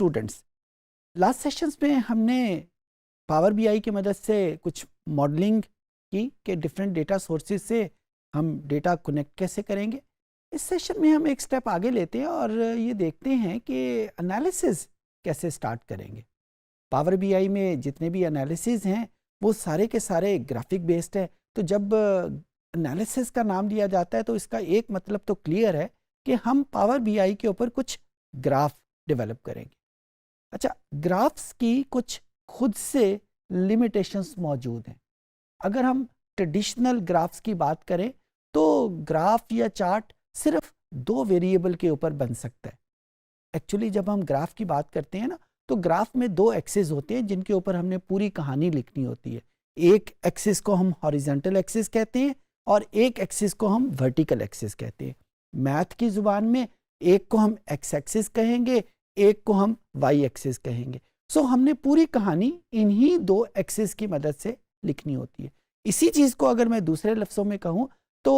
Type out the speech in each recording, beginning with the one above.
Students, last sessions में हमने power BI की मदद से कुछ मॉडलिंग की कि डिफरेंट डेटा सोर्सेज से हम डेटा कनेक्ट कैसे करेंगे। इस सेशन में हम एक स्टेप आगे लेते हैं और ये देखते हैं कि एनालिसिस कैसे स्टार्ट करेंगे। पावर बीआई में जितने भी एनालिसिस हैं वो सारे के सारे ग्राफिक बेस्ड है। तो जब एनालिसिस का नाम लिया जाता है तो इसका एक मतलब तो क्लियर है कि हम पावर बीआई के ऊपर कुछ ग्राफ डेवलप करेंगे। अच्छा, ग्राफ्स की कुछ खुद से लिमिटेशंस मौजूद हैं। अगर हम ट्रेडिशनल ग्राफ्स की बात करें तो ग्राफ या चार्ट सिर्फ 2 वेरिएबल के ऊपर बन सकता है। एक्चुअली जब हम ग्राफ की बात करते हैं ना, तो ग्राफ में 2 एक्सिस होते हैं जिनके ऊपर हमने पूरी कहानी लिखनी होती है। एक एक्सिस को हम हॉरिजॉन्टल एक्सिस कहते हैं और एक एक्सिस को हम वर्टिकल एक्सिस कहते हैं। मैथ की जुबान में एक को हम एक्स एक्सिस कहेंगे, एक को हम वाई एक्सिस कहेंगे। सो हमने पूरी कहानी इन्हीं 2 एक्सिस की मदद से लिखनी होती है। इसी चीज़ को अगर मैं दूसरे लफ्ज़ों में कहूँ तो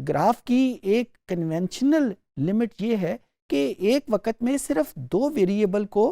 ग्राफ की एक कन्वेंशनल लिमिट ये है कि एक वक्त में सिर्फ 2 वेरिएबल को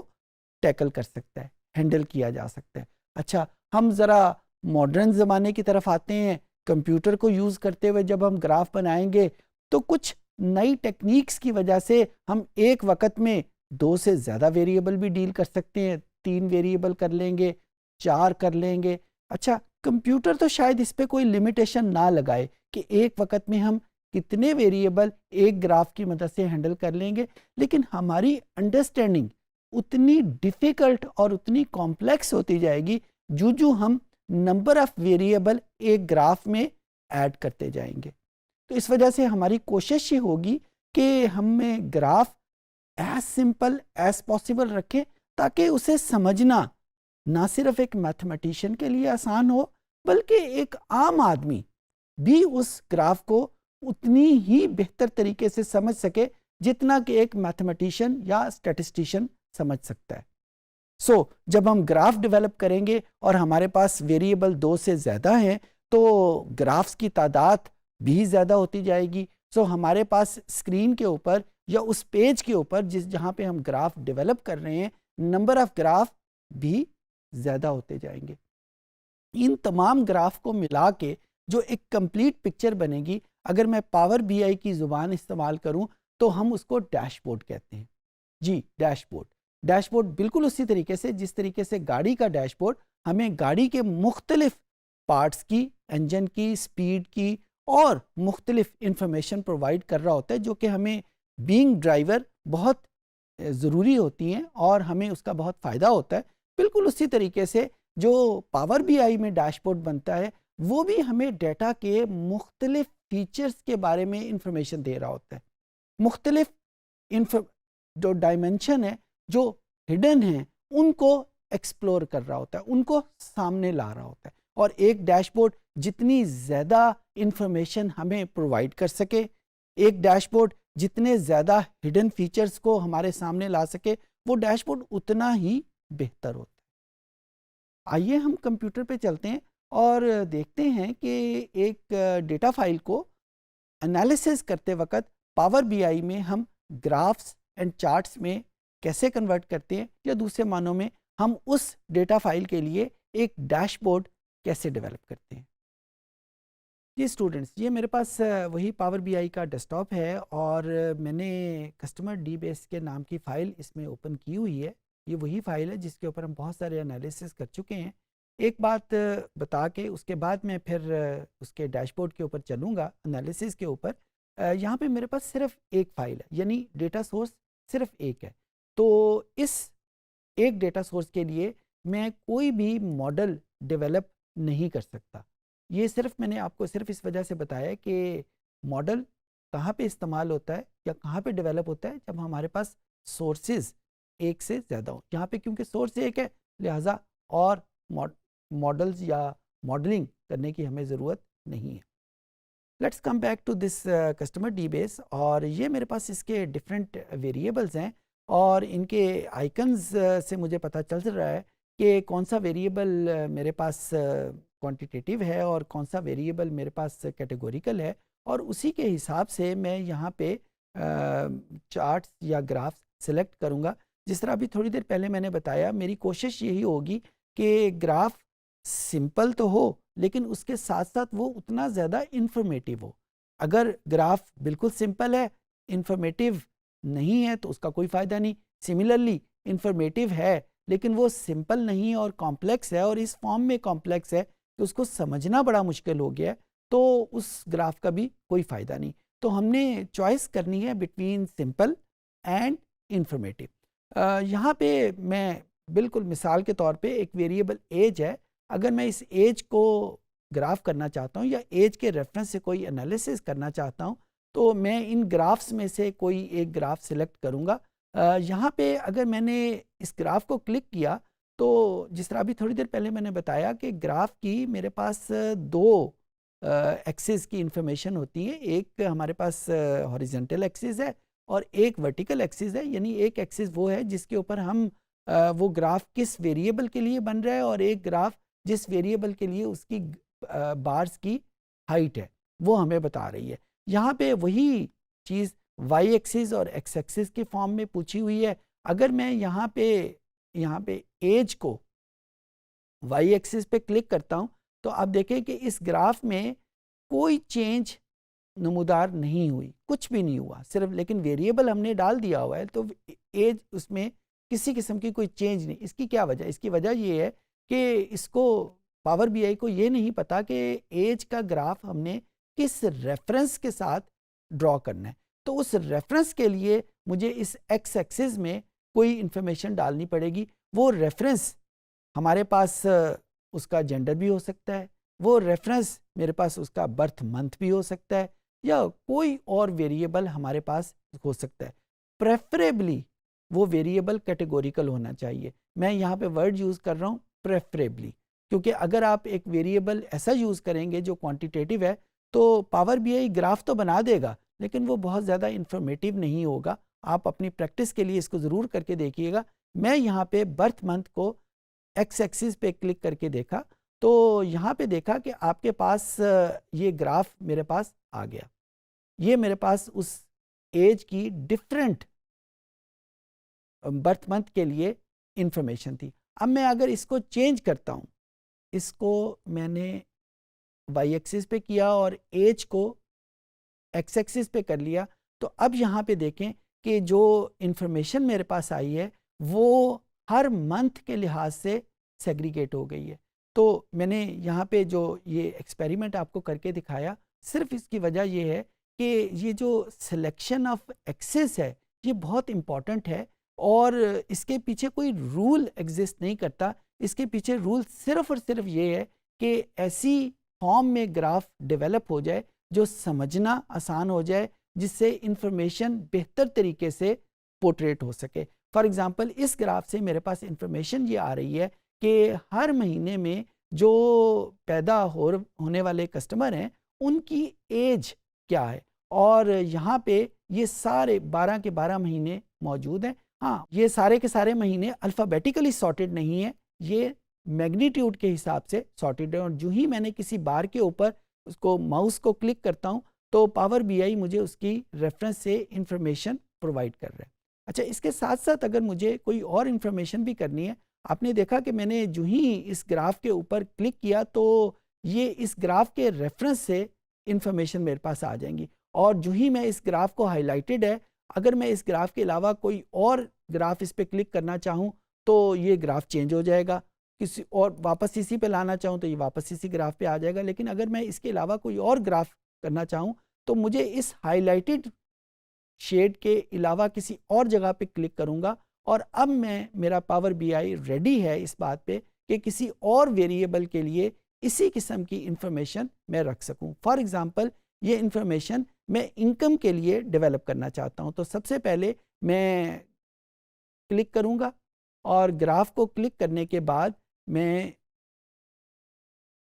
टैकल कर सकता है, हैंडल किया जा सकता है। अच्छा, हम ज़रा मॉडर्न ज़माने की तरफ आते हैं। कंप्यूटर को यूज़ करते हुए जब हम ग्राफ बनाएंगे तो कुछ नई टेक्निक्स की वजह से हम एक वक्त में 2 से ज़्यादा वेरिएबल भी डील कर सकते हैं। 3 वेरिएबल कर लेंगे, 4 कर लेंगे। अच्छा, कंप्यूटर तो शायद इस पे कोई लिमिटेशन ना लगाए कि एक वक्त में हम कितने वेरिएबल एक ग्राफ की मदद से हैंडल कर लेंगे, लेकिन हमारी अंडरस्टैंडिंग उतनी डिफ़िकल्ट और उतनी कॉम्प्लेक्स होती जाएगी जो हम नंबर ऑफ़ वेरिएबल एक ग्राफ में ऐड करते जाएंगे। तो इस वजह से हमारी कोशिश ये होगी कि हमें graph as simple as possible रखें ताकि उसे समझना ना सिर्फ एक मैथमेटिशियन के लिए आसान हो बल्कि एक आम आदमी भी उस ग्राफ को उतनी ही बेहतर तरीके से समझ सके जितना कि एक मैथमेटिशियन या स्टैटिस्टिशियन समझ सकता है। जब हम ग्राफ डेवलप करेंगे और हमारे पास वेरिएबल 2 से ज़्यादा हैं तो ग्राफ्स की तादाद भी ज़्यादा होती जाएगी। हमारे पास स्क्रीन के ऊपर या उस पेज के ऊपर जहाँ पे हम ग्राफ डेवलप कर रहे हैं, नंबर ऑफ ग्राफ भी ज़्यादा होते जाएंगे। इन तमाम ग्राफ को मिला के जो एक कंप्लीट पिक्चर बनेगी, अगर मैं पावर बीआई की ज़ुबान इस्तेमाल करूं तो हम उसको डैशबोर्ड कहते हैं। जी, डैशबोर्ड। डैशबोर्ड बिल्कुल उसी तरीके से जिस तरीके से गाड़ी का डैशबोर्ड हमें गाड़ी के मुख्तलिफ पार्ट्स की, इंजन की, स्पीड की और मुख्तलिफ इंफॉर्मेशन प्रोवाइड कर रहा होता है जो कि हमें बीइंग ड्राइवर बहुत ज़रूरी होती हैं और हमें उसका बहुत फ़ायदा होता है। बिल्कुल उसी तरीके से जो पावर बीआई में डैशबोर्ड बनता है वो भी हमें डेटा के मुख्तलिफ फीचर्स के बारे में इंफॉर्मेशन दे रहा होता है। मुख्तलिफ जो डायमेंशन है, जो हिडन है, उनको एक्सप्लोर कर रहा होता है, उनको सामने ला रहा होता है। और एक डैशबोर्ड जितनी ज़्यादा इंफॉर्मेशन हमें प्रोवाइड कर सके, एक डैशबोर्ड जितने ज़्यादा हिडन फीचर्स को हमारे सामने ला सके, वो डैशबोर्ड उतना ही बेहतर होता है। आइए हम कंप्यूटर पे चलते हैं और देखते हैं कि एक डेटा फाइल को एनालिसिस करते वक्त पावर बीआई में हम ग्राफ्स एंड चार्ट्स में कैसे कन्वर्ट करते हैं, या दूसरे मानों में हम उस डेटा फाइल के लिए एक डैशबोर्ड कैसे डेवलप करते हैं। जी स्टूडेंट्स, ये मेरे पास वही पावर बीआई का डेस्कटॉप है और मैंने कस्टमर डीबेस के नाम की फ़ाइल इसमें ओपन की हुई है। ये वही फ़ाइल है जिसके ऊपर हम बहुत सारे एनालिसिस कर चुके हैं। एक बात बता के उसके बाद मैं फिर उसके डैशबोर्ड के ऊपर चलूँगा, एनालिसिस के ऊपर। यहाँ पे मेरे पास सिर्फ एक फ़ाइल है, यानी डेटा सोर्स सिर्फ एक है। तो इस एक डेटा सोर्स के लिए मैं कोई भी मॉडल डेवलप नहीं कर सकता। ये सिर्फ मैंने आपको सिर्फ इस वजह से बताया कि मॉडल कहाँ पे इस्तेमाल होता है या कहाँ पे डेवलप होता है, जब हमारे पास सोर्सेज एक से ज़्यादा हो। यहाँ पे क्योंकि सोर्स एक है लिहाजा और मॉडल्स या मॉडलिंग करने की हमें ज़रूरत नहीं है। Let's come back to this customer database. और ये मेरे पास इसके डिफरेंट वेरिएबल्स हैं और इनके आइकन्स से मुझे पता चल रहा है कि कौन सा वेरिएबल मेरे पास क्वांटिटेटिव है और कौन सा वेरिएबल मेरे पास कैटेगोरिकल है, और उसी के हिसाब से मैं यहाँ पे चार्ट्स या ग्राफ्स सिलेक्ट करूँगा जिस तरह अभी थोड़ी देर पहले मैंने बताया, मेरी कोशिश यही होगी कि ग्राफ सिंपल तो हो लेकिन उसके साथ साथ वो उतना ज़्यादा इंफॉर्मेटिव हो। अगर ग्राफ बिल्कुल सिंपल है, इंफॉर्मेटिव नहीं है तो उसका कोई फ़ायदा नहीं। सिमिलरली इंफॉर्मेटिव है लेकिन वो सिंपल नहीं है और कॉम्प्लेक्स है, और इस फॉर्म में कॉम्प्लेक्स है कि उसको समझना बड़ा मुश्किल हो गया है, तो उस ग्राफ का भी कोई फ़ायदा नहीं। तो हमने चॉइस करनी है बिटवीन सिंपल एंड इंफॉर्मेटिव। यहाँ पे मैं बिल्कुल मिसाल के तौर पे एक वेरिएबल एज है, अगर मैं इस एज को ग्राफ करना चाहता हूँ या एज के रेफरेंस से कोई एनालिसिस करना चाहता हूँ, तो मैं इन ग्राफ्स में से कोई एक ग्राफ सिलेक्ट करूँगा। यहाँ पे अगर मैंने इस ग्राफ को क्लिक किया तो जिस तरह अभी थोड़ी देर पहले मैंने बताया कि ग्राफ की मेरे पास दो एक्सिस की इंफॉर्मेशन होती है। एक हमारे पास हॉरिजॉन्टल एक्सिस है और एक वर्टिकल एक्सिस है, यानी एक एक्सिस वो है जिसके ऊपर हम वो ग्राफ किस वेरिएबल के लिए बन रहा है, और एक ग्राफ जिस वेरिएबल के लिए उसकी बार्स की हाइट है वो हमें बता रही है। यहाँ पे वही चीज़ वाई एक्सिस और एक्स एक्सिस के फॉर्म में पूछी हुई है। अगर मैं यहाँ पे एज को वाई एक्सिस पे क्लिक करता हूँ तो आप देखें कि इस ग्राफ में कोई चेंज नमूदार नहीं हुई, कुछ भी नहीं हुआ, सिर्फ लेकिन वेरिएबल हमने डाल दिया हुआ है तो एज उसमें किसी किस्म की कोई चेंज नहीं। इसकी क्या वजह? इसकी वजह ये है कि इसको पावर बीआई को ये नहीं पता कि एज का ग्राफ हमने किस रेफरेंस के साथ ड्रॉ करना है। तो उस रेफरेंस के लिए मुझे इस एक्स एक्सिस में कोई इंफॉर्मेशन डालनी पड़ेगी। वो रेफरेंस हमारे पास उसका जेंडर भी हो सकता है, वो रेफरेंस मेरे पास उसका बर्थ मंथ भी हो सकता है, या कोई और वेरिएबल हमारे पास हो सकता है। प्रेफरेबली वो वेरिएबल कैटेगोरिकल होना चाहिए। मैं यहाँ पे वर्ड यूज़ कर रहा हूँ प्रेफरेबली, क्योंकि अगर आप एक वेरिएबल ऐसा यूज़ करेंगे जो क्वांटिटेटिव है तो पावर बीआई ग्राफ तो बना देगा लेकिन वो बहुत ज़्यादा इंफॉर्मेटिव नहीं होगा। आप अपनी प्रैक्टिस के लिए इसको ज़रूर करके देखिएगा। मैं यहाँ पे बर्थ मंथ को एक्स एक्सिस पे क्लिक करके देखा तो यहाँ पे देखा कि आपके पास ये ग्राफ मेरे पास आ गया। ये मेरे पास उस एज की डिफरेंट बर्थ मंथ के लिए इंफॉर्मेशन थी। अब मैं अगर इसको चेंज करता हूँ, इसको मैंने वाई एक्सिस पे किया और एज को एक्स एक्सिस पे कर लिया, तो अब यहाँ पे देखें कि जो इंफॉर्मेशन मेरे पास आई है वो हर मंथ के लिहाज से सेग्रीगेट हो गई है। तो मैंने यहाँ पे जो ये एक्सपेरिमेंट आपको करके दिखाया, सिर्फ इसकी वजह ये है कि ये जो सिलेक्शन ऑफ एक्सिस है ये बहुत इम्पॉर्टेंट है, और इसके पीछे कोई रूल एग्जिस्ट नहीं करता। इसके पीछे रूल सिर्फ और सिर्फ ये है कि ऐसी फॉर्म में ग्राफ डेवलप हो जाए जो समझना आसान हो जाए, जिससे इंफॉर्मेशन बेहतर तरीके से पोर्ट्रेट हो सके। फॉर एग्जांपल इस ग्राफ से मेरे पास इंफॉर्मेशन ये आ रही है कि हर महीने में जो पैदा होने वाले कस्टमर हैं उनकी एज क्या है, और यहाँ पे ये सारे 12 के 12 महीने मौजूद हैं। हाँ, ये सारे के सारे महीने अल्फ़ाबेटिकली सॉर्टेड नहीं है, ये मैग्नीट्यूड के हिसाब से सॉर्टेड है, और जो ही मैंने किसी बार के ऊपर उसको माउस को क्लिक करता हूँ तो पावर बीआई मुझे उसकी रेफरेंस से इंफॉर्मेशन प्रोवाइड कर रहा है। अच्छा, इसके साथ साथ अगर मुझे कोई और इंफॉर्मेशन भी करनी है, आपने देखा कि मैंने जो ही इस ग्राफ के ऊपर क्लिक किया तो ये इस ग्राफ के रेफरेंस से इंफॉर्मेशन मेरे पास आ जाएंगी, और जो ही मैं इस ग्राफ को हाईलाइटेड है, अगर मैं इस ग्राफ के अलावा कोई और ग्राफ इस पर क्लिक करना चाहूँ तो ये ग्राफ चेंज हो जाएगा, किसी और वापस इसी पे लाना चाहूँ तो ये वापस इसी ग्राफ पे आ जाएगा। लेकिन अगर मैं इसके अलावा कोई और ग्राफ करना चाहूँ तो मुझे इस हाईलाइटेड शेड के अलावा किसी और जगह पे क्लिक करूँगा, और अब मेरा पावर बीआई रेडी है इस बात पे कि किसी और वेरिएबल के लिए इसी किस्म की इंफॉर्मेशन मैं रख सकूं। फॉर एग्जांपल ये इंफॉर्मेशन मैं इनकम के लिए डेवलप करना चाहता हूं, तो सबसे पहले मैं क्लिक करूंगा, और ग्राफ को क्लिक करने के बाद मैं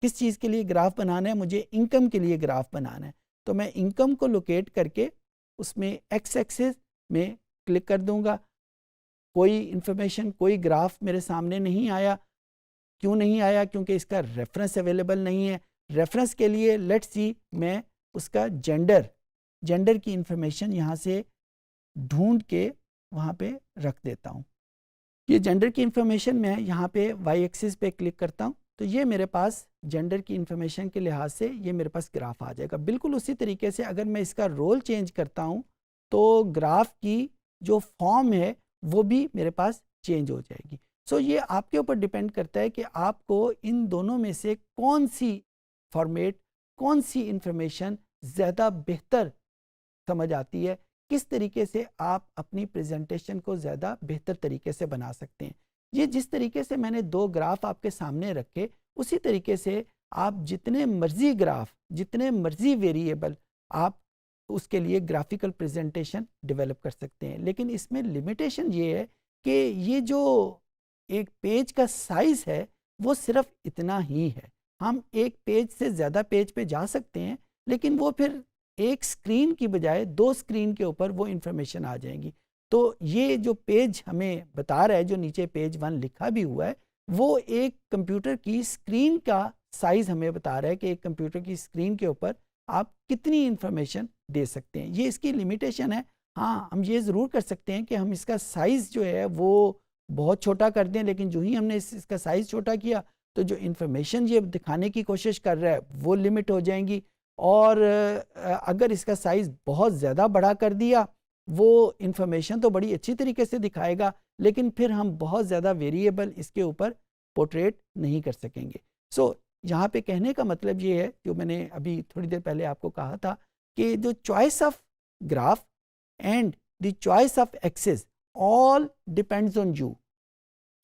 किस चीज़ के लिए ग्राफ बनाना है, मुझे इनकम के लिए ग्राफ बनाना है, तो मैं इनकम को लोकेट करके उसमें एक्स एक्सिस में क्लिक कर दूंगा। कोई इंफॉर्मेशन, कोई ग्राफ मेरे सामने नहीं आया। क्यों नहीं आया? क्योंकि इसका रेफरेंस अवेलेबल नहीं है। रेफरेंस के लिए लेट्स सी मैं उसका जेंडर की इंफॉर्मेशन यहाँ से ढूंढ के वहाँ पे रख देता हूँ। ये जेंडर की इंफॉर्मेशन मैं यहाँ पे वाई एक्सिस पे क्लिक करता हूँ तो ये मेरे पास जेंडर की इंफॉर्मेशन के लिहाज से ये मेरे पास ग्राफ आ जाएगा। बिल्कुल उसी तरीके से अगर मैं इसका रोल चेंज करता हूँ तो ग्राफ की जो फॉर्म है वो भी मेरे पास चेंज हो जाएगी। सो ये आपके ऊपर डिपेंड करता है कि आपको इन दोनों में से कौन सी फॉर्मेट, कौन सी इंफॉर्मेशन ज़्यादा बेहतर समझ आती है, किस तरीके से आप अपनी प्रेजेंटेशन को ज़्यादा बेहतर तरीके से बना सकते हैं। ये जिस तरीके से मैंने दो ग्राफ आपके सामने रखे उसी तरीके से आप जितने मर्जी ग्राफ, जितने मर्जी वेरिएबल आप उसके लिए ग्राफिकल प्रेजेंटेशन डेवलप कर सकते हैं। लेकिन इसमें लिमिटेशन ये है कि ये जो एक पेज का साइज़ है वो सिर्फ इतना ही है। हम एक पेज से ज़्यादा पेज पे जा सकते हैं लेकिन वो फिर एक स्क्रीन की बजाय दो स्क्रीन के ऊपर वो इंफॉर्मेशन आ जाएंगी। तो ये जो पेज हमें बता रहा है, जो नीचे पेज 1 लिखा भी हुआ है, वो एक कंप्यूटर की स्क्रीन का साइज़ हमें बता रहा है कि एक कंप्यूटर की स्क्रीन के ऊपर आप कितनी इंफॉर्मेशन दे सकते हैं। ये इसकी लिमिटेशन है। हाँ, हम ये ज़रूर कर सकते हैं कि हम इसका साइज़ जो है वो बहुत छोटा कर दें, लेकिन जो ही हमने इसका साइज़ छोटा किया तो जो इंफॉर्मेशन ये दिखाने की कोशिश कर रहा है वो लिमिट हो जाएंगी। और अगर इसका साइज़ बहुत ज़्यादा बड़ा कर दिया, वो इंफॉर्मेशन तो बड़ी अच्छी तरीके से दिखाएगा लेकिन फिर हम बहुत ज़्यादा वेरिएबल इसके ऊपर पोर्ट्रेट नहीं कर सकेंगे। सो यहाँ पे कहने का मतलब ये है, जो मैंने अभी थोड़ी देर पहले आपको कहा था कि जो choice of graph and the choice of axis all depends on you.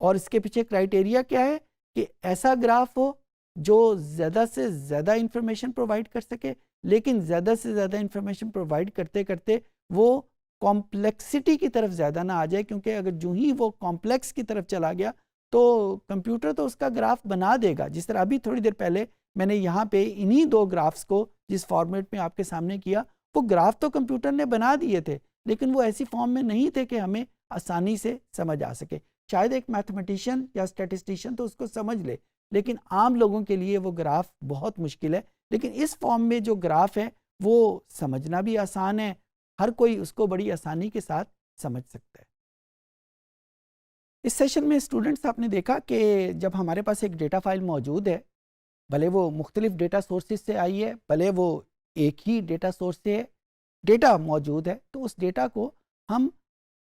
और इसके पीछे क्राइटेरिया क्या है कि ऐसा ग्राफ हो जो ज़्यादा से ज़्यादा इंफॉर्मेशन प्रोवाइड कर सके, लेकिन ज़्यादा से ज़्यादा इंफॉर्मेशन प्रोवाइड करते करते वो कॉम्प्लेक्सिटी की तरफ ज़्यादा ना आ जाए, क्योंकि अगर जो ही वो कॉम्प्लेक्स की तरफ चला गया तो कंप्यूटर तो उसका ग्राफ बना देगा। जिस तरह अभी थोड़ी देर पहले मैंने यहाँ पे इन्हीं दो ग्राफ्स को जिस फॉर्मेट में आपके सामने किया, वो ग्राफ तो कंप्यूटर ने बना दिए थे लेकिन वो ऐसी फॉर्म में नहीं थे कि हमें आसानी से समझ आ सके। शायद एक मैथमेटिशियन या स्टैटिस्टिशियन तो उसको समझ ले, लेकिन आम लोगों के लिए वो ग्राफ बहुत मुश्किल है। लेकिन इस फॉर्म में जो ग्राफ है वो समझना भी आसान है, हर कोई उसको बड़ी आसानी के साथ समझ सकता है। इस सेशन में स्टूडेंट्स आपने देखा कि जब हमारे पास एक डेटा फाइल मौजूद है, भले वो मुख्तलिफ डेटा सोर्सेज से आई है, भले वो एक ही डेटा सोर्स से है, डेटा मौजूद है, तो उस डेटा को हम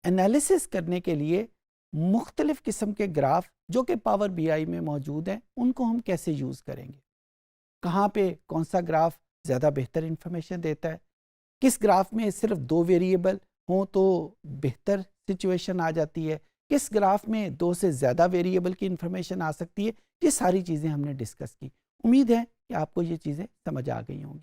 एनालिसिस करने के लिए मुख्तलिफ किस्म के ग्राफ जो कि पावर बीआई में मौजूद हैं उनको हम कैसे यूज़ करेंगे, कहाँ पे कौन सा ग्राफ ज़्यादा बेहतर इंफॉर्मेशन देता है, किस ग्राफ में सिर्फ दो वेरिएबल हों तो बेहतर सिचुएशन आ जाती है, किस ग्राफ में दो से ज़्यादा वेरिएबल की इंफॉर्मेशन आ सकती है। ये सारी चीज़ें हमने डिस्कस की। उम्मीद है कि आपको ये चीज़ें समझ आ गई होंगी।